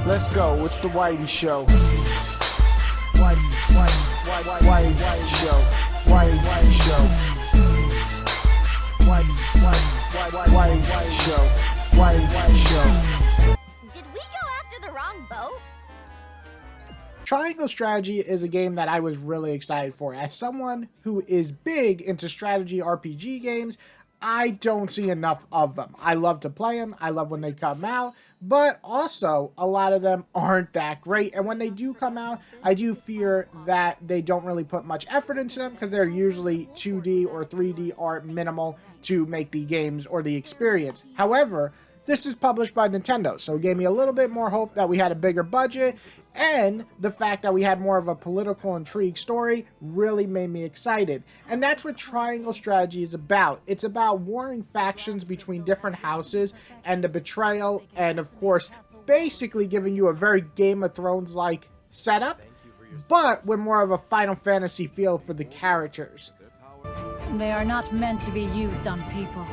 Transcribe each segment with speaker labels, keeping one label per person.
Speaker 1: Let's go. It's the Whitey Show. Whitey Show. Whitey Show. Whitey Show. Whitey Show.
Speaker 2: Did we go after the wrong boat?
Speaker 3: Triangle Strategy is a game that I was really excited for. As someone who is big into strategy RPG games, I don't see enough of them. I love to play them. I love when they come out, but also a lot of them aren't that great. And when they do come out, I do fear that they don't really put much effort into them because they're usually 2D or 3D art minimal to make the games or the experience. However, this is published by Nintendo, so it gave me a little bit more hope that we had a bigger budget, and the fact that we had more of a political intrigue story really made me excited. And that's what Triangle Strategy is about. It's about warring factions between different houses and the betrayal, and of course, basically giving you a very Game of Thrones-like setup, but with more of a Final Fantasy feel for the characters.
Speaker 4: They are not meant to be used on people.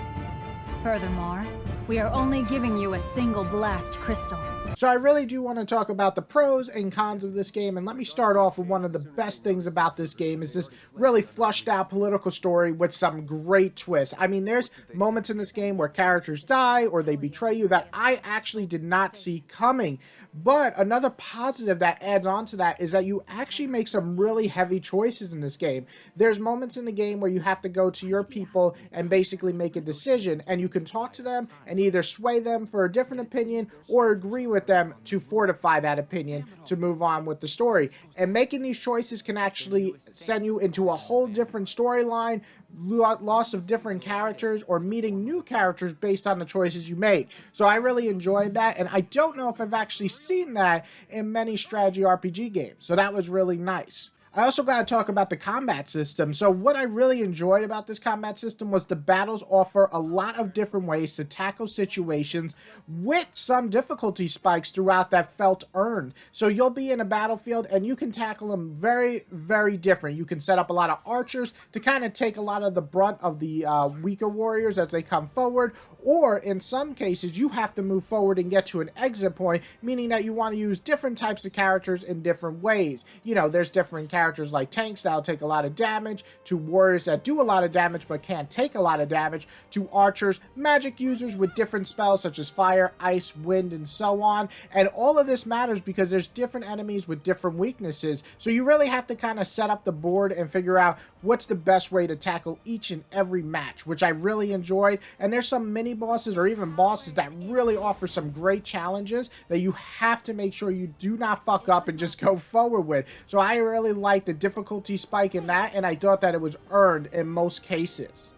Speaker 4: Furthermore, we are only giving you a single blast crystal.
Speaker 3: So I really do want to talk about the pros and cons of this game, and let me start off with one of the best things about this game is this really flushed out political story with some great twists. I mean, there's moments in this game where characters die or they betray you that I actually did not see coming. But another positive that adds on to that is that you actually make some really heavy choices in this game. There's moments in the game where you have to go to your people and basically make a decision, and you can talk to them and either sway them for a different opinion or agree with them to fortify that opinion to move on with the story. And making these choices can actually send you into a whole different storyline, loss of different characters, or meeting new characters based on the choices you make. So I really enjoyed that, and I don't know if I've actually seen that in many strategy RPG games. So that was really nice. I also got to talk about the combat system. So what I really enjoyed about this combat system was the battles offer a lot of different ways to tackle situations with some difficulty spikes throughout that felt earned. So you'll be in a battlefield and you can tackle them very, very different. You can set up a lot of archers to kind of take a lot of the brunt of the weaker warriors as they come forward, or in some cases you have to move forward and get to an exit point, meaning that you want to use different types of characters in different ways. You know, there's different characters like tanks that'll take a lot of damage, to warriors that do a lot of damage but can't take a lot of damage, to archers, magic users with different spells such as fire, ice, wind, and so on. And all of this matters because there's different enemies with different weaknesses, so you really have to kind of set up the board and figure out what's the best way to tackle each and every match, which I really enjoyed. And there's some mini bosses or even bosses that really offer some great challenges that you have to make sure you do not fuck up and just go forward with. So I really liked the difficulty spike in that, and I thought that it was earned in most cases.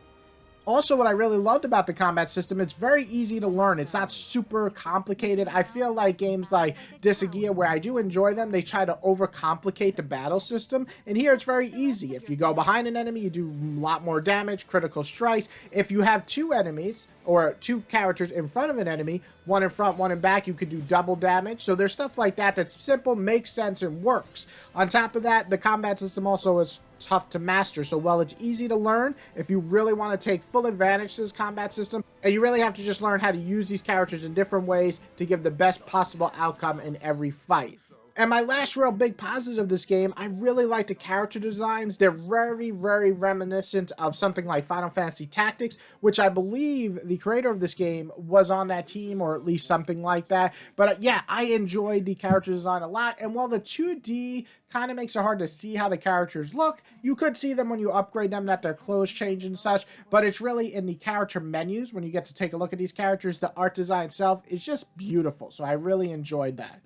Speaker 3: Also, what I really loved about the combat system, it's very easy to learn. It's not super complicated. I feel like games like Dissigia, where I do enjoy them, they try to overcomplicate the battle system. And here it's very easy. If you go behind an enemy, you do a lot more damage, critical strikes. If you have two enemies, or two characters in front of an enemy, one in front, one in back, you could do double damage. So there's stuff like that that's simple, makes sense, and works. On top of that, the combat system also is tough to master. So while it's easy to learn, if you really want to take full advantage of this combat system, and you really have to just learn how to use these characters in different ways to give the best possible outcome in every fight. And my last real big positive of this game, I really like the character designs. They're very, very reminiscent of something like Final Fantasy Tactics, which I believe the creator of this game was on that team, or at least something like that. But yeah, I enjoyed the character design a lot. And while the 2D kind of makes it hard to see how the characters look, you could see them when you upgrade them, that their clothes change and such. But it's really in the character menus when you get to take a look at these characters. The art design itself is just beautiful. So I really enjoyed that.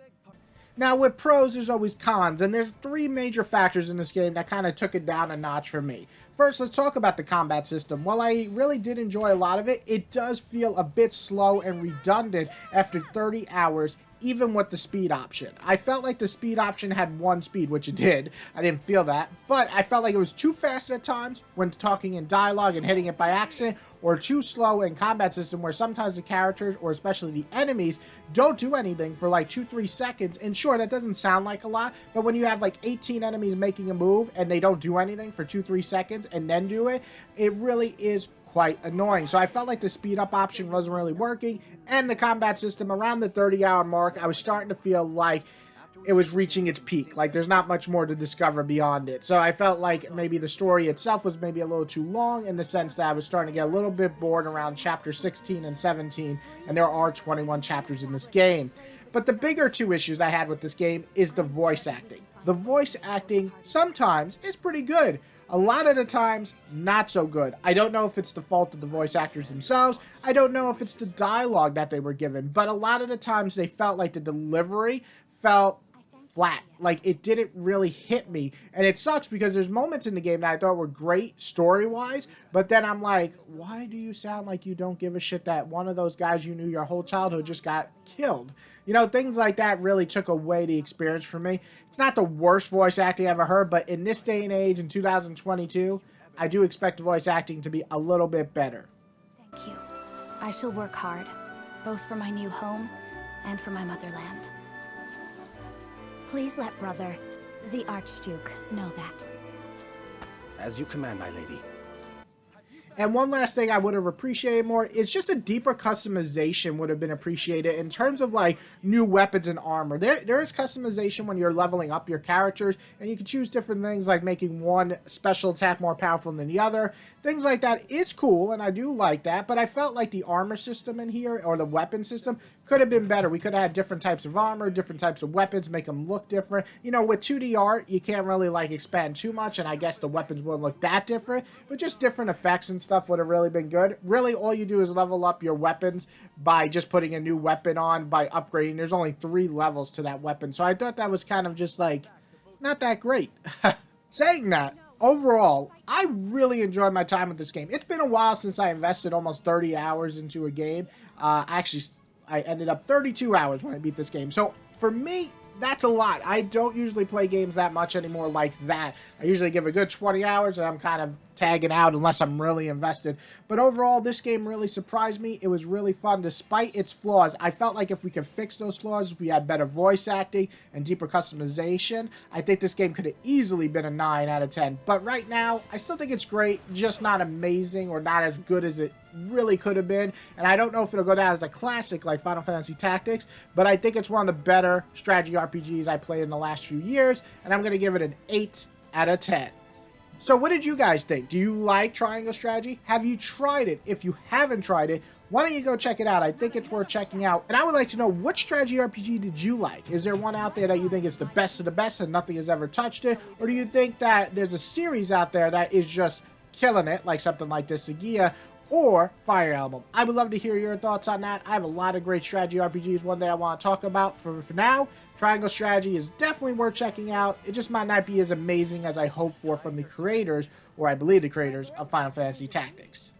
Speaker 3: Now, with pros, there's always cons, and there's three major factors in this game that kind of took it down a notch for me. First, let's talk about the combat system. While I really did enjoy a lot of it, it does feel a bit slow and redundant after 30 hours, even with the speed option. I felt like the speed option had one speed, which it did. I didn't feel that, but I felt like it was too fast at times when talking in dialogue and hitting it by accident, or too slow in combat system where sometimes the characters, or especially the enemies, don't do anything for like 2-3 seconds. And sure, that doesn't sound like a lot, but when you have like 18 enemies making a move and they don't do anything for 2-3 seconds and then do it, it really is quite annoying. So I felt like the speed up option wasn't really working, and the combat system around the 30-hour mark, I was starting to feel like it was reaching its peak. Like, there's not much more to discover beyond it. So I felt like maybe the story itself was maybe a little too long, in the sense that I was starting to get a little bit bored around chapter 16 and 17, and there are 21 chapters in this game. But the bigger two issues I had with this game is the voice acting. The voice acting sometimes is pretty good. A lot of the times, not so good. I don't know if it's the fault of the voice actors themselves. I don't know if it's the dialogue that they were given. But a lot of the times, they felt like the delivery felt flat. Like, it didn't really hit me. And it sucks because there's moments in the game that I thought were great story-wise, but then I'm like, why do you sound like you don't give a shit that one of those guys you knew your whole childhood just got killed? You know, things like that really took away the experience for me. It's not the worst voice acting I ever heard, but in this day and age, in 2022, I do expect the voice acting to be a little bit better.
Speaker 5: Thank you. I shall work hard, both for my new home and for my motherland. Please let brother, the Archduke, know that.
Speaker 6: As you command, my lady.
Speaker 3: And one last thing I would have appreciated more is just a deeper customization would have been appreciated in terms of like new weapons and armor. There is customization when you're leveling up your characters, and you can choose different things like making one special attack more powerful than the other. Things like that. It's cool, and I do like that, but I felt like the armor system in here, or the weapon system, could have been better. We could have had different types of armor, different types of weapons, make them look different. You know, with 2D art, you can't really like expand too much, and I guess the weapons wouldn't look that different, but just different effects and stuff would have really been good. Really, all you do is level up your weapons by just putting a new weapon on, by upgrading. There's only 3 levels to that weapon, so I thought that was kind of just like, not that great. Saying that, overall, I really enjoyed my time with this game. It's been a while since I invested almost 30 hours into a game. I ended up 32 hours when I beat this game. So for me, that's a lot. I don't usually play games that much anymore like that. I usually give a good 20 hours and I'm kind of tagging out unless I'm really invested. But overall, this game really surprised me. It was really fun despite its flaws. I felt like if we could fix those flaws, if we had better voice acting and deeper customization, I think this game could have easily been a 9 out of 10. But right now, I still think it's great, just not amazing or not as good as it really could have been. And I don't know if it'll go down as a classic like Final Fantasy Tactics, but I think it's one of the better strategy RPGs I played in the last few years, and I'm going to give it an 8 out of 10. So what did you guys think? Do you like Triangle Strategy? Have you tried it? If you haven't tried it, why don't you go check it out? I think it's worth checking out. And I would like to know, what strategy RPG did you like? Is there one out there that you think is the best of the best and nothing has ever touched it? Or do you think that there's a series out there that is just killing it, like something like Dissigia or Fire Emblem? I would love to hear your thoughts on that. I have a lot of great strategy RPGs one day I want to talk about. For now, Triangle Strategy is definitely worth checking out. It just might not be as amazing as I hope for from the creators, or I believe the creators, of Final Fantasy Tactics.